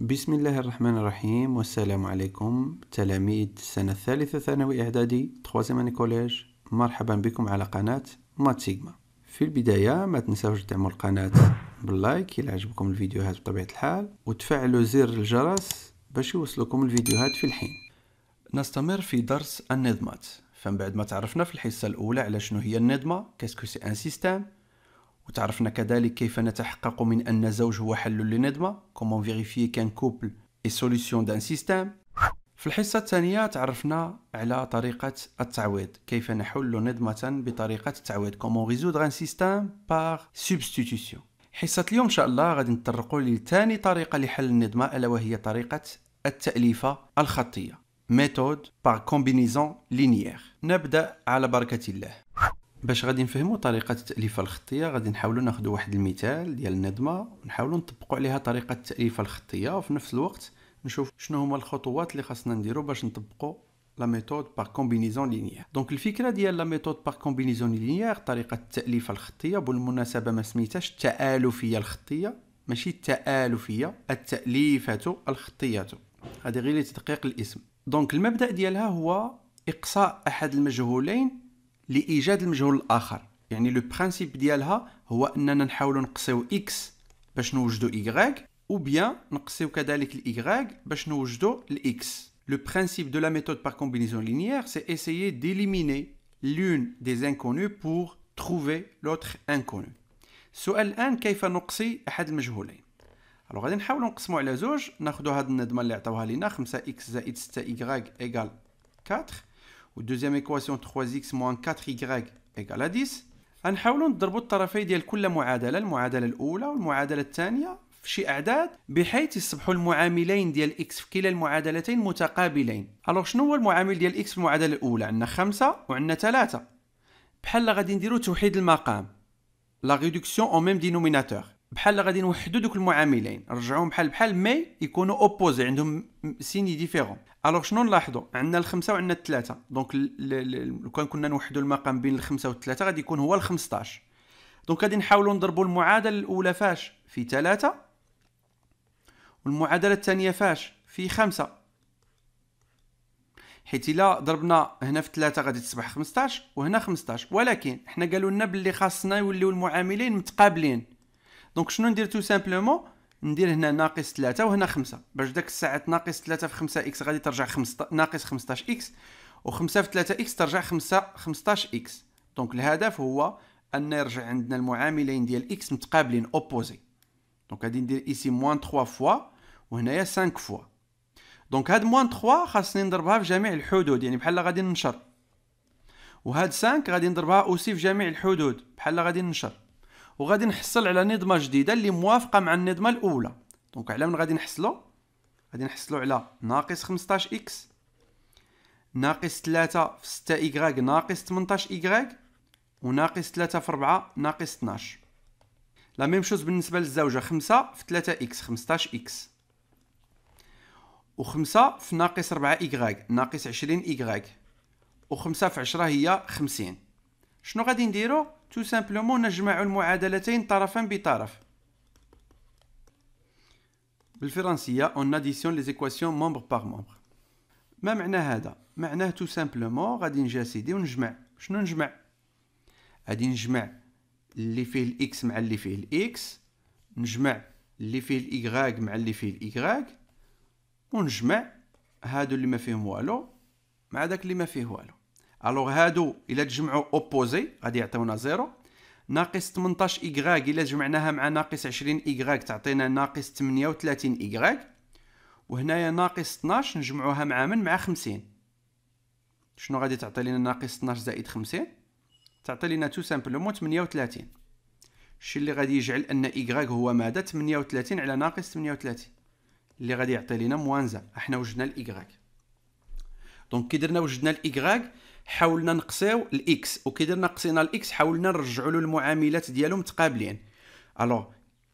بسم الله الرحمن الرحيم والسلام عليكم تلاميذ السنة الثالثة ثانوي إعدادي troisième année collège. مرحبا بكم على قناة مات سيجما. في البداية ما تنساوش تدعموا القناة باللايك إلا عجبكم الفيديوهات بطبيعة الحال، وتفعلوا زر الجرس باش يوصلكم الفيديوهات في الحين. نستمر في درس النظمات. فمن بعد ما تعرفنا في الحصة الأولى على شنو هي النظمة كاسكو سي ان سيستم، وتعرفنا كذلك كيف نتحقق من أن زوج هو حل لنظمة comment vérifier qu'un couple est solution d'un système. في الحصة الثانية تعرفنا على طريقة التعويض، كيف نحل نظمة بطريقة التعويض comment résoudre un système par substitution. حصة اليوم إن شاء الله غادي نتطرقوا لثاني طريقة لحل النظمة، ألا وهي طريقة التأليفة الخطية méthode par combinaison linéaire. نبدأ على بركة الله. باش غادي نفهموا طريقة التأليفة الخطية غادي نحاولوا ناخذوا واحد المثال ديال النظمة ونحاولوا نطبقوا عليها طريقة التأليفة الخطية، وفي نفس الوقت نشوف شنو هما الخطوات اللي خاصنا نديرو باش نطبقوا لا ميثود بار كومبينيزون لينيير. دونك الفكرة ديال لا ميثود بار كومبينيزون لينيير طريقة التأليفة الخطية، بالمناسبة ما سميتهاش التآلفية الخطية، ماشي التآلفية، التأليفة الخطية، هذه غير لتدقيق الاسم. دونك المبدأ ديالها هو إقصاء أحد المجهولين لإيجاد المجهول الآخر، يعني لو برانسيب ديالها هو أننا نحاولوا نقصيو إكس باش نوجدو إيغريك، أو بيان نقصيو كذلك الإيغريك باش نوجدو الإكس. Le principe de la méthode par combinaison linéaire, c'est essayer d'éliminer l'une des inconnues pour trouver l'autre inconnu. السؤال الآن كيف نقصي أحد المجهولين؟ alors غادي نحاولوا نقسموا على زوج، ناخذوا هذه النظمة اللي عطاوها لينا 5x زائد 6y égale 4. و deuxième équation 3x moins 4y égale à 10. غنحاولوا نضربوا الطرفين ديال كل معادله، المعادله الاولى والمعادله الثانيه في شي اعداد بحيث يصبحوا المعاملين ديال x في كلا المعادلتين متقابلين. الوغ شنو هو المعامل ديال x في المعادله الاولى؟ عندنا 5 وعندنا 3. بحال غادي نديروا توحيد المقام، لا ريدكسيون او ميم دينوميناتور، بحال غادي نوحدوا دوك المعاملين نرجعوهم بحال مي يكونوا اوبوزي، عندهم سيني ديفيرون. الوغ شنو نلاحظوا؟ عندنا الخمسة وعندنا الثلاثة، دونك لو كان كنا نوحدوا المقام بين الخمسة والثلاثة غادي يكون هو ال15. دونك غادي نحاولوا نضربوا المعادلة الأولى فاش؟ في 3، والمعادلة الثانية فاش؟ في 5. حيت إلا ضربنا هنا في 3 غادي تصبح 15 وهنا 15، ولكن حنا قالوا لنا باللي خاصنا يوليو المعاملين متقابلين. دونك شنو ندير؟ تو سامبلومون ندير هنا ناقص 3 وهنا 5، باش داك الساعات ناقص 3 في 5 اكس غادي ترجع ناقص 15 اكس، و5 في 3 اكس ترجع 15 اكس. دونك الهدف هو ان يرجع عندنا المعاملين ديال اكس متقابلين اوبوزي. دونك غادي ندير ايسي موان 3 فوا وهنايا 5 فوا. دونك هاد موان 3 خاصني نضربها في جميع الحدود، يعني بحال غادي ننشر، وهاد 5 غادي نضربها اوسي في جميع الحدود بحال غادي ننشر، وغادي نحصل على نظمه جديده اللي موافقه مع النظمه الاولى. دونك على من غادي نحصلوا؟ غادي نحصلوا على ناقص 15 اكس ناقص 3 في 6 y ناقص 18 y وناقص 3 في 4 ناقص 12. لا ميم شوز بالنسبه للزوجه، 5 في 3 اكس 15 اكس، و5 في ناقص 4 y ناقص 20 y، و5 في 10 هي 50. شنو غادي نديرو؟ تو سامبلومون نجمعوا المعادلتين طرفا بطرف. بالفرنسيه اون اديسيون لي زيكواسيون مومبر بار مومبر. ما معنى هذا؟ معناه تو سامبلومون غادي نجي سيدي ونجمع. شنو نجمع؟ غادي نجمع اللي فيه الاكس مع اللي فيه الاكس، نجمع اللي فيه الايغراك مع اللي فيه الايغراك، ونجمع هادو اللي ما فيهم والو مع داك اللي ما فيه والو. الوغ هادو الا تجمعوا اوبوزي غادي يعطيونا 0. ناقص 18 ايغراك الا جمعناها مع ناقص 20 ايغراك تعطينا ناقص 38 ايغراك، وهنايا ناقص 12 نجمعوها مع من؟ مع 50. شنو غادي تعطي لنا ناقص 12 زائد 50؟ تعطي لنا تو سامبلومون 38. الشيء اللي غادي يجعل ان ايغراك هو ماذا؟ 38 على ناقص 38 اللي غادي يعطي لنا موان 1. احنا وجدنا الايغراك. دونك كي درنا وجدنا الايغراك حاولنا نقصيو الاكس، وكي درنا قصينا الاكس حاولنا نرجعوا له المعاملات ديالو متقابلين. Alors,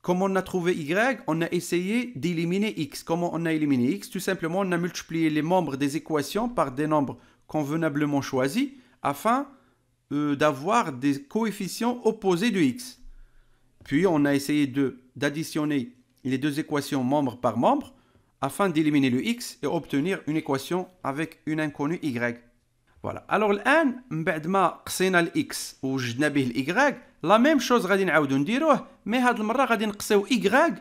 comme on a trouvé y, on a essayé d'éliminer x. Comment on a éliminé x? Tout simplement, on a multiplié les membres des équations par des nombres convenablement choisis afin d'avoir des coefficients opposés de x. Puis, on a essayé d'additionner les deux équations membre par membre afin d'éliminer le x et obtenir une équation avec une inconnue y. Voilà. Alors الآن من بعد ما قصينا الاكس ووجدنا به الاي لا ميم شوز غادي نعاودو نديروه، مي هاد المره غادي نقصيو اي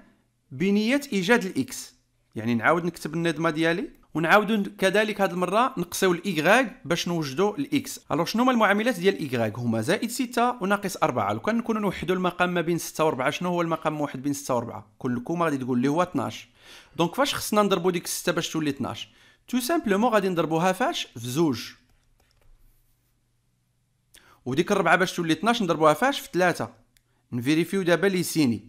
بنيه ايجاد الاكس. يعني نعاود نكتب النظمه ديالي ونعاودو كذلك هاد المره نقصيو الاي باش نوجدو الاكس. الوغ شنو هما المعاملات ديال الاي؟ هما زائد 6 وناقص 4. لو كان نكونوا نوحدوا المقام ما بين 6 و 4، شنو هو المقام موحد بين 6 و 4؟ كلكم غادي تقول لي هو 12. دونك فاش خصنا نضربوا ديك 6 باش تولي 12؟ تو سامبلومون غادي نضربوها فاش؟ في زوج. وديك الربعه باش تولي 12 نضربوها فاش؟ في 3. نفيريفيو دابا لي سيني.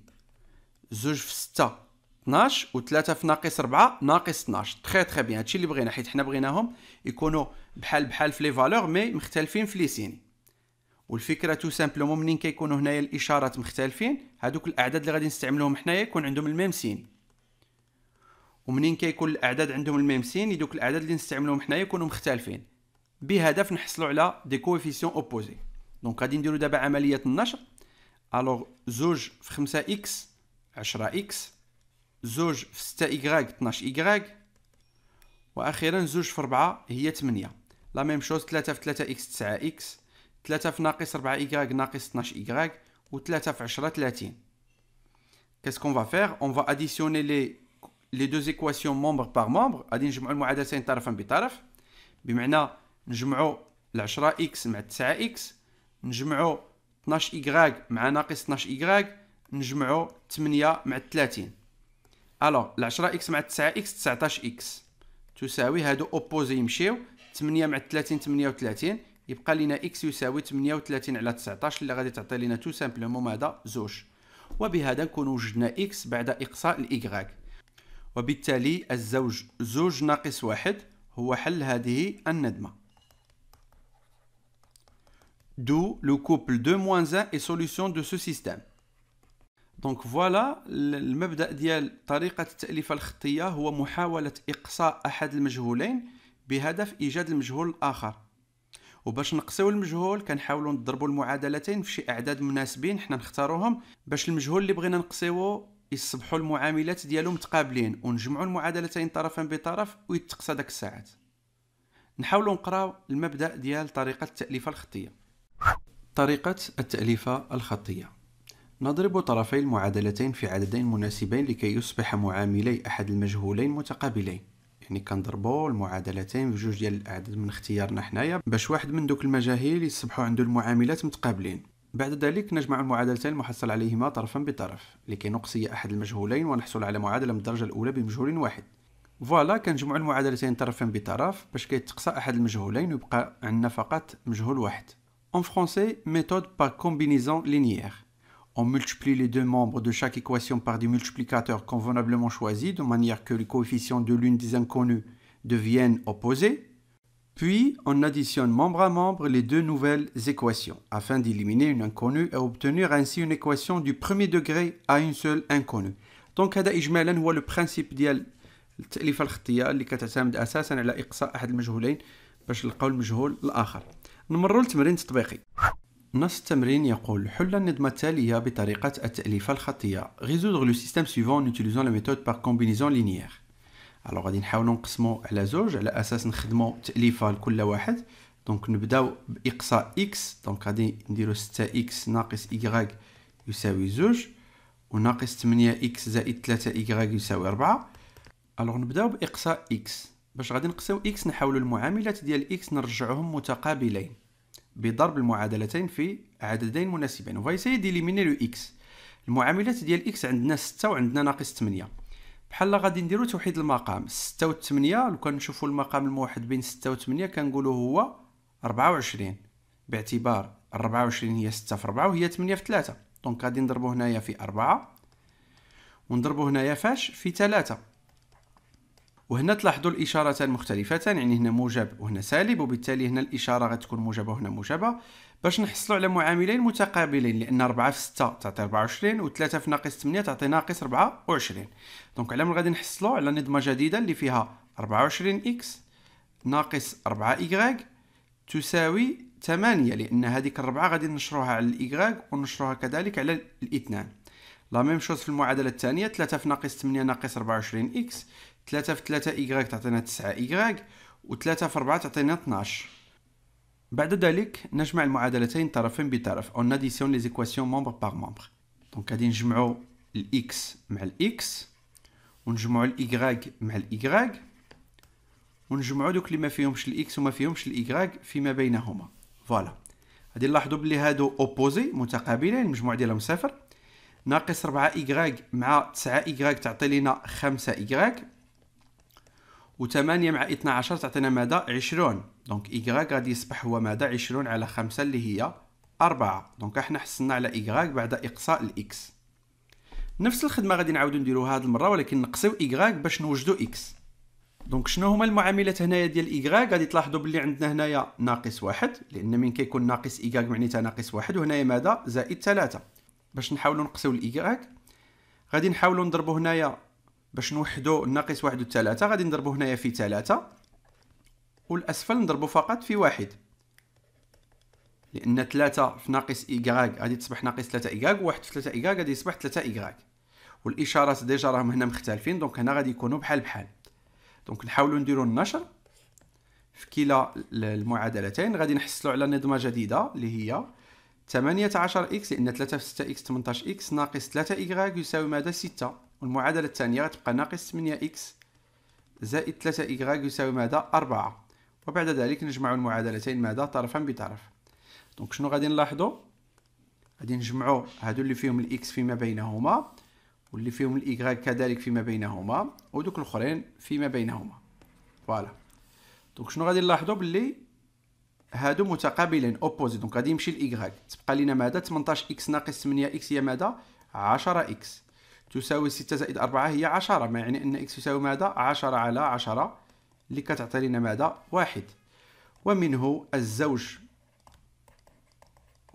زوج في 6 12 و3 في ناقص 4 ناقص 12. تري بيان، هادشي اللي بغينا، حيت حنا بغيناهم يكونوا بحال في لي فالور مي مختلفين في لي سيني. والفكره تو سامبلومون منين كيكونوا هنايا الاشارات مختلفين، هادوك الاعداد اللي غادي نستعملوهم حنايا يكون عندهم الميم سين. ومنين كيكون الاعداد عندهم الميم سين، دوك الاعداد اللي نستعملوهم حنايا يكونوا مختلفين بهدف نحصلوا على دي كوفيسيون اوبوزي. دونك غادي نديروا دابا عمليه النشر. الوغ زوج في 5 اكس 10 اكس، زوج في 6 إيكغاك 12 إيكغاك، وأخيرا زوج في 4 هي 8. لا ميم شوز 3 في 3 إكس 9 إكس، 3 في ناقص 4 إيكغاك ناقص 12 إيكغاك، و 3 في 10 30. Qu'est-ce qu'on va faire? On va additionner les deux équations membre par membre. غادي نجمعوا المعادلتين طرفا بطرف، بمعنى نجمعوا ال 10 إكس مع 9 إكس، نجمعوا 12 إيكغاك مع ناقص 12 إيكغاك، نجمعوا 8 مع 30. الوغ ال 10 اكس مع 9 اكس 19 اكس تساوي، هادو اوبوزي يمشيو، 8 مع 30 38، يبقى لنا اكس يساوي 38 على 19 اللي غادي تعطي لنا تو سامبلومون ماذا؟ زوج. وبهذا نكون وجدنا اكس بعد اقصاء الايكغاك. وبالتالي الزوج زوج ناقص واحد هو حل هذه الندمه. D'où le couple 2-1 est solution de ce système. دونك فوالا المبدأ ديال طريقة التأليفة الخطية هو محاولة إقصاء أحد المجهولين بهدف إيجاد المجهول الآخر. وباش نقصيو المجهول كنحاولوا نضربوا المعادلتين في شي أعداد مناسبين حنا نختاروهم باش المجهول اللي بغينا نقصيوه يصبحوا المعاملات ديالو متقابلين، ونجمعوا المعادلتين طرفا بطرف ويتقصى داك الساعات. نحاولوا نقراو المبدأ ديال طريقة التأليفة الخطية. طريقة التأليفة الخطية: نضرب طرفي المعادلتين في عددين مناسبين لكي يصبح معاملي أحد المجهولين متقابلين. يعني كنضربوا المعادلتين في جوج ديال الأعداد من اختيارنا حنايا باش واحد من دوك المجاهيل يصبحوا عنده المعاملات متقابلين. بعد ذلك نجمع المعادلتين المحصل عليهما طرفا بطرف لكي نقصي أحد المجهولين ونحصل على معادلة من الدرجة الأولى بمجهول واحد. فوالا كنجمعوا المعادلتين طرفا بطرف باش كيتقصى أحد المجهولين ويبقى عندنا فقط مجهول واحد. En français, méthode par combinaison linéaire. On multiplie les deux membres de chaque équation par des multiplicateurs convenablement choisis de manière que les coefficients de l'une des inconnues deviennent opposés. Puis, on additionne membre à membre les deux nouvelles équations afin d'éliminer une inconnue et obtenir ainsi une équation du premier degré à une seule inconnue. Donc, هذا إجمالا هو le principe ديال التأليفة الخطية اللي كتعتمد أساسا على إقصاء أحد المجهولين باش نلقاو المجهول الآخر. نمروا للتمرين التطبيقي. نص التمرين يقول: حل النظمة التالية بطريقة التأليفة الخطية. Résoudre le système suivant en utilisant la méthode par combinaison linéaire. Alors غادي نحاولوا نقسموا على زوج على أساس نخدموا تأليفة لكل واحد. دونك نبداو بإقصاء x. دونك غادي نديرو 6x ناقص y يساوي زوج، وناقص 8x زائد 3y يساوي 4. alors نبداو بإقصاء x. باش غادي نقصيو x نحاولوا المعاملات ديال x نرجعوهم متقابلين بضرب المعادلتين في عددين مناسبين. و فايساي ديليميني لو x. المعاملات ديال x عندنا 6 وعندنا ناقص 8. بحال غادي نديرو توحيد المقام. 6 و 8 لو كان نشوفوا المقام الموحد بين 6 و 8 كنقولوا هو 24، باعتبار 24 هي 6 في 4 وهي 8 في 3. دونك غادي نضربو هنايا في 4 ونضربو هنايا فاش؟ في 3. وهنا تلاحظوا الإشارتان مختلفتان، يعني هنا موجب وهنا سالب، وبالتالي هنا الإشارة غتكون موجبة وهنا موجبة باش نحصلوا على معاملين متقابلين، لأن 4 في 6 تعطي 24 و 3 في ناقص 8 تعطي ناقص 24. دونك على من غادي نحصلوا على نظمة جديدة اللي فيها 24x ناقص 4y تساوي 8، لأن هذيك الربعة غادي نشروها على الإيكغاك ونشروها كذلك على الاثنان. لا ميم شوز في المعادلة الثانية، 3 في ناقص 8 ناقص 24x 3 في 3 إيكغاك تعطينا 9 إيكغاك، و3 في 4 تعطينا 12. بعد ذلك نجمع المعادلتين طرفا بطرف. on additionne les équations membre par membre. دونك غادي نجمعوا الإكس مع الإكس، ونجمعوا الإيكغاك مع الإيكغاك، ونجمعوا دوك اللي ما فيهمش الإكس وما فيهمش الإيكغاك فيما بينهما. فوالا غادي نلاحظوا بلي هادو اوبوزي متقابلين، المجموع ديالهم صفر. ناقص 4 إيكغاك مع 9 إيكغاك تعطي لنا 5 إيكغاك، و8 مع 12 تعطينا ماذا؟ 20. دونك إيكغاك غادي يصبح هو ماذا؟ 20 على 5 اللي هي 4. دونك احنا حصلنا على إيكغاك بعد إقصاء الإكس. نفس الخدمة غادي نعاودو نديروها هاد المرة، ولكن نقصيو إيكغاك باش نوجدو إكس. دونك شنو هما المعاملات هنايا ديال إيكغاك؟ غادي تلاحظوا بلي عندنا هنايا ناقص 1، لأن من كيكون ناقص إيكغاك معناتها ناقص 1، وهنايا ماذا؟ زائد 3. باش نحاولوا نقصيو الإيكغاك غادي نحاولوا نضربوا هنايا باش نوحدوا الناقص 1 و 3، غادي نضربوا هنايا في 3، والأسفل نضربوا فقط في 1، لأن 3 في ناقص إيكغاك غادي تصبح ناقص 3 إيكغاك، و1 في 3 إيكغاك غادي يصبح 3 إيكغاك. والإشارات ديجا راهم هنا مختلفين، دونك هنا غادي يكونوا بحال بحال. دونك نحاولوا نديروا النشر في كلا المعادلتين. غادي نحصلوا على نظمة جديدة اللي هي 18 إكس، لأن 3 في 6 إكس 18 إكس، ناقص 3 إيكغاك يساوي ماذا؟ 6. والمعادلة الثانية غتبقى ناقص 8 إكس زائد 3 إيكغاك يساوي ماذا؟ 4. وبعد ذلك نجمع المعادلتين ماذا؟ طرفا بطرف. دونك شنو غادي نلاحظوا؟ غادي نجمعوا هادو اللي فيهم الإكس فيما بينهما، واللي فيهم الإيكغاك كذلك فيما بينهما، ودوك الآخرين فيما بينهما. فوالا. دونك شنو غادي نلاحظوا؟ باللي هادو متقابلين اوبوزي. دونك غادي يمشي الإيكغاك، تبقى لنا ماذا؟ 18 إكس ناقص 8 إكس هي ماذا؟ 10 إكس، تساوي 6 زائد 4 هي 10، ما يعني أن إكس يساوي ماذا؟ 10 على 10 اللي كتعطي لنا ماذا؟ 1. ومنه الزوج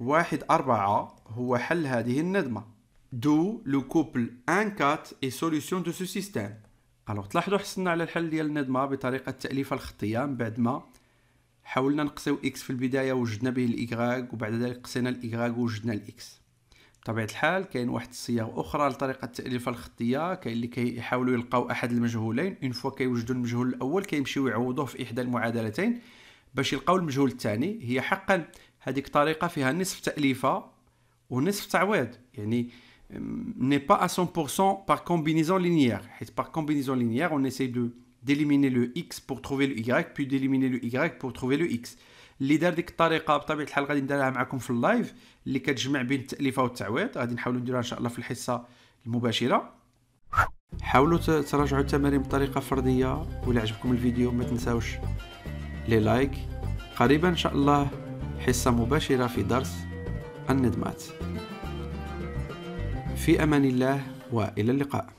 1,4 هو حل هذه النظمة. دو لو كوبل 1,4 est solution de ce système. alors تلاحظوا حصلنا على الحل ديال النظمة بطريقة التأليفة الخطية، من بعد ما حاولنا نقصيو إكس في البداية وجدنا به الإيكغاك، وبعد ذلك قصينا الإيكغاك ووجدنا الإكس. بطبيعة الحال كاين واحد الصيغ أخرى لطريقة التأليفة الخطية، كاين اللي كيحاولوا يلقاو أحد المجهولين، اون فوا كيوجدوا المجهول الأول كيمشيو يعوضوه في إحدى المعادلتين باش يلقاو المجهول الثاني. هي حقا هذيك طريقة فيها نصف تأليفة ونصف تعويض، يعني n'est pas à 100% par combinaison linéaire. Par combinaison linéaire, on essaie d'éliminer le x pour trouver le y, puis d'éliminer le y pour trouver le x. اللي دار ديك الطريقه بطبيعه الحال غادي نديرها معكم في اللايف اللي كتجمع بين التأليفة والتعويض، غادي نحاولوا نديروها ان شاء الله في الحصه المباشره. حاولوا تراجعوا التمارين بطريقه فرديه، وإلا عجبكم الفيديو ما تنساوش لي لايك. قريبا ان شاء الله حصه مباشره في درس النظمات. في امان الله والى اللقاء.